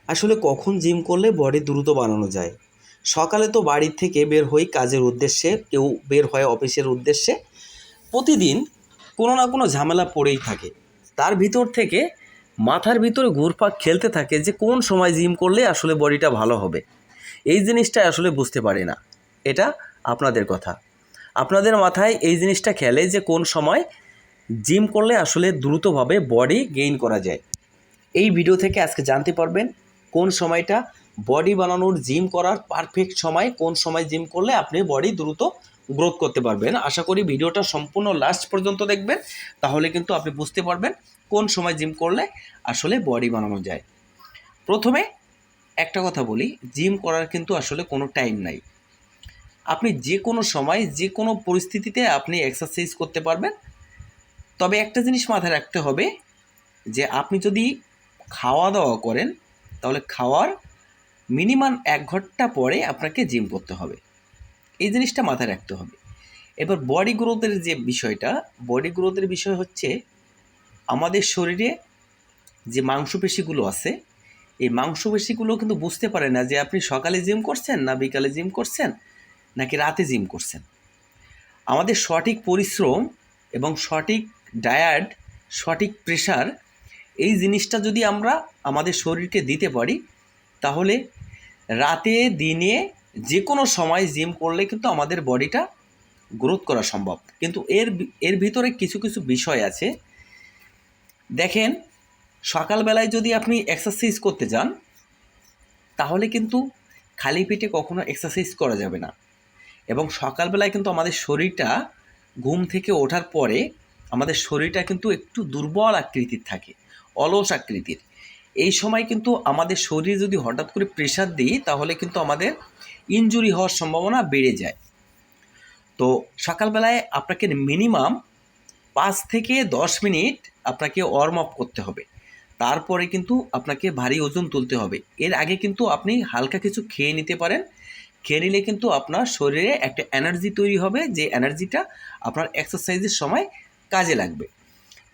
আসলে কখন জিম করলে বডি দ্রুত বানানো যায়? সকালে তো বাড়ি থেকে বের হই কাজের উদ্দেশ্যে, কেউ বের হয় অফিসের উদ্দেশ্যে। প্রতিদিন কোনো না কোনো ঝামেলা পড়েই থাকে। তার ভিতর থেকে মাথার ভিতরে ঘুরপাক খেলতে থাকে যে কোন সময় জিম করলে আসলে বডিটা ভালো হবে। এই জিনিসটা আসলে বুঝতে পারি না। এটা আপনাদের কথা। আপনাদের মাথায় এই জিনিসটা খেলে যে কোন সময় জিম করলে আসলে দ্রুতভাবে বডি গেইন করা যায়। এই ভিডিও থেকে আজকে জানতে পারবেন কোন সময়টা বডি বানানোর, জিম করার পারফেক্ট সময়, কোন সময় জিম করলে আপনি বডি দ্রুত গ্রোথ করতে পারবেন। আশা করি ভিডিওটা সম্পূর্ণ লাস্ট পর্যন্ত দেখবেন, তাহলে কিন্তু আপনি বুঝতে পারবেন কোন সময় জিম করলে আসলে বডি বানানো যায়। প্রথমে একটা কথা বলি, জিম করার কিন্তু আসলে কোনো টাইম নাই। আপনি যে কোনো সময় যে কোনো পরিস্থিতিতে আপনি এক্সারসাইজ করতে পারবেন। তবে একটা জিনিস মাথায় রাখতে হবে যে আপনি যদি খাওয়া দাওয়া করেন তাহলে খাওয়ার মিনিমাম 1 ঘন্টা পরে আপনাকে জিম করতে হবে। এই জিনিসটা মাথায় রাখতে হবে। এবার বডি গ্রোথের যে বিষয়টা, বডি গ্রোথের বিষয় হচ্ছে আমাদের শরীরে যে মাংসপেশিগুলো আছে, এই মাংসপেশিগুলো কিন্তু বুঝতে পারে না যে আপনি সকালে জিম করছেন না বিকালে জিম করছেন নাকি রাতে জিম করছেন। আমাদের সঠিক পরিশ্রম এবং সঠিক ডায়েট, সঠিক প্রেশার, এই জিনিসটা যদি আমরা আমাদের শরীরকে দিতে পারি তাহলে রাতে দিনে যে কোনো সময় জিম করলে কিন্তু আমাদের বডিটা গ্রোথ করা সম্ভব। কিন্তু এর ভিতরে কিছু কিছু বিষয় আছে। দেখেন, সকালবেলায় যদি আপনি এক্সারসাইজ করতে যান তাহলে কিন্তু খালি পেটে কখনো এক্সারসাইজ করা যাবে না। এবং সকালবেলায় কিন্তু আমাদের শরীরটা ঘুম থেকে ওঠার পরে আমাদের শরীরটা কিন্তু একটু দুর্বল আকৃতির থাকে, অলস আকৃতির। এই সময় কিন্তু আমাদের শরীরে যদি হঠাৎ করে প্রেশার দিই তাহলে কিন্তু আমাদের ইনজুরি হওয়ার সম্ভাবনা বেড়ে যায়। তো সকালবেলায় আপনাকে মিনিমাম 5 থেকে 10 মিনিট আপনাকে ওয়ার্ম আপ করতে হবে। তারপরে কিন্তু আপনাকে ভারী ওজন তুলতে হবে। এর আগে কিন্তু আপনি হালকা কিছু খেয়ে নিতে পারেন। খেয়ে নিলে কিন্তু আপনার শরীরে একটা এনার্জি তৈরি হবে, যে এনার্জিটা আপনার এক্সারসাইজের সময় কাজে লাগবে।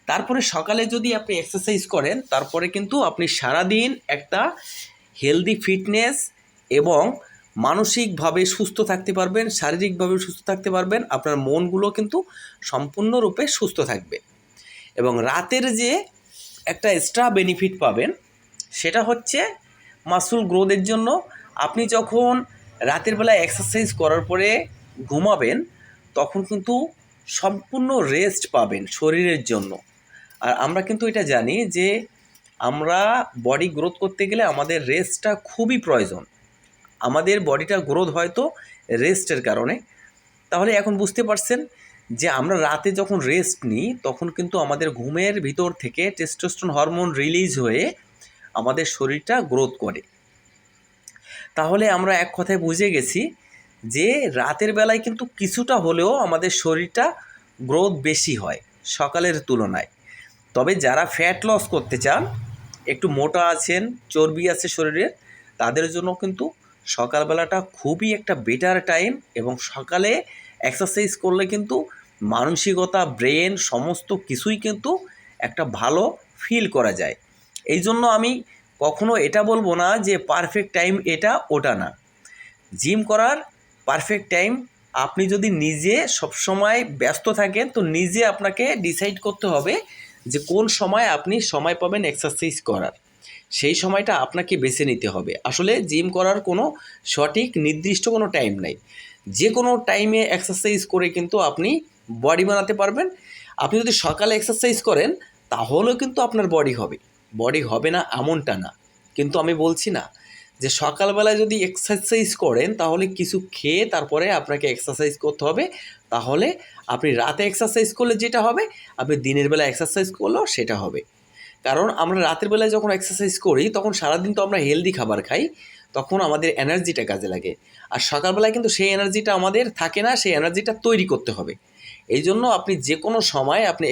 তারপরে সকালে যদি আপনি এক্সারসাইজ করেন তারপরে কিন্তু আপনি সারাদিন একটা হেলদি ফিটনেস এবং মানসিকভাবে সুস্থ থাকতে পারবেন, শারীরিকভাবে সুস্থ থাকতে পারবেন। আপনার মনগুলো কিন্তু সম্পূর্ণরূপে সুস্থ থাকবে। এবং রাতের যে একটা এক্সট্রা বেনিফিট পাবেন সেটা হচ্ছে মাসল গ্রোথের জন্য। আপনি যখন রাতের বেলা এক্সারসাইজ করার পরে ঘুমাবেন তখন কিন্তু সম্পূর্ণ রেস্ট পাবেন শরীরের জন্য। আর আমরা কিন্তু এটা জানি যে আমরা বডি গ্রোথ করতে গেলে আমাদের রেস্টটা খুবই প্রয়োজন। আমাদের বডিটা গ্রোথ হয়তো রেস্টের কারণে। তাহলে এখন বুঝতে পারছেন যে আমরা রাতে যখন রেস্ট নিই তখন কিন্তু আমাদের ঘুমের ভিতর থেকে টেস্টোস্টেরন হরমোন রিলিজ হয়ে আমাদের শরীরটা গ্রোথ করে। তাহলে আমরা এক কথায় বুঝে গেছি যে রাতের বেলায় কিন্তু কিছুটা হলেও আমাদের শরীরটা গ্রোথ বেশি হয় সকালের তুলনায়। তবে যারা ফ্যাট লস করতে চান, একটু মোটা আছেন, চর্বি আছে শরীরে, তাদের জন্য কিন্তু সকালবেলাটা খুবই একটা বেটার টাইম। এবং সকালে এক্সারসাইজ করলে কিন্তু মানসিকতা, ব্রেন সমস্ত কিছুই কিন্তু একটা ভালো ফিল করা যায়। এই জন্য আমি কখনো এটা বলবো না যে পারফেক্ট টাইম এটা ওটা না। জিম করার পারফেক্ট টাইম আপনি যদি নিজে সবসময় ব্যস্ত থাকেন তো নিজে আপনাকে ডিসাইড করতে হবে যে কোন সময় আপনি সময় পাবেন এক্সারসাইজ করার। সেই সময়টা আপনাকে বেছে নিতে হবে। আসলে জিম করার কোনো সঠিক নির্দিষ্ট কোনো টাইম নাই। যে কোনো টাইমে এক্সারসাইজ করে কিন্তু আপনি বডি বানাতে পারবেন। আপনি যদি সকালে এক্সারসাইজ করেন তাহলেও কিন্তু আপনার বডি হবে, বডি হবে না এমনটা না। কিন্তু আমি বলছি না যে সকালবেলায় যদি এক্সারসাইজ করেন তাহলে কিছু খেয়ে তারপরে আপনাকে এক্সারসাইজ করতে হবে। তাহলে আপনি রাতে এক্সারসাইজ করলে যেটা হবে, আপনি দিনের বেলা এক্সারসাইজ করলেও সেটা হবে। কারণ আমরা রাতের বেলায় যখন এক্সারসাইজ করি তখন সারাদিন তো আমরা হেলদি খাবার খাই, তখন আমাদের এনার্জিটা কাজে লাগে। আর সকালবেলায় কিন্তু সেই এনার্জিটা আমাদের থাকে না, সেই এনার্জিটা তৈরি করতে হবে। এই জন্য আপনি যে কোনো সময় আপনি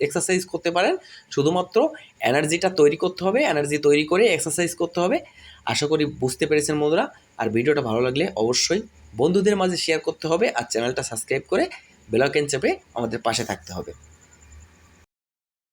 এক্সারসাইজ করতে পারেন, শুধুমাত্র এনার্জিটা তৈরি করতে হবে, এনার্জি তৈরি করে এক্সারসাইজ করতে হবে। আশা করি বুঝতে পেরেছেন বন্ধুরা। আর ভিডিওটা ভালো লাগলে অবশ্যই বন্ধুদের মাঝে শেয়ার করতে হবে, আর চ্যানেলটা সাবস্ক্রাইব করে বেল আইকন চেপে আমাদের পাশে থাকতে হবে।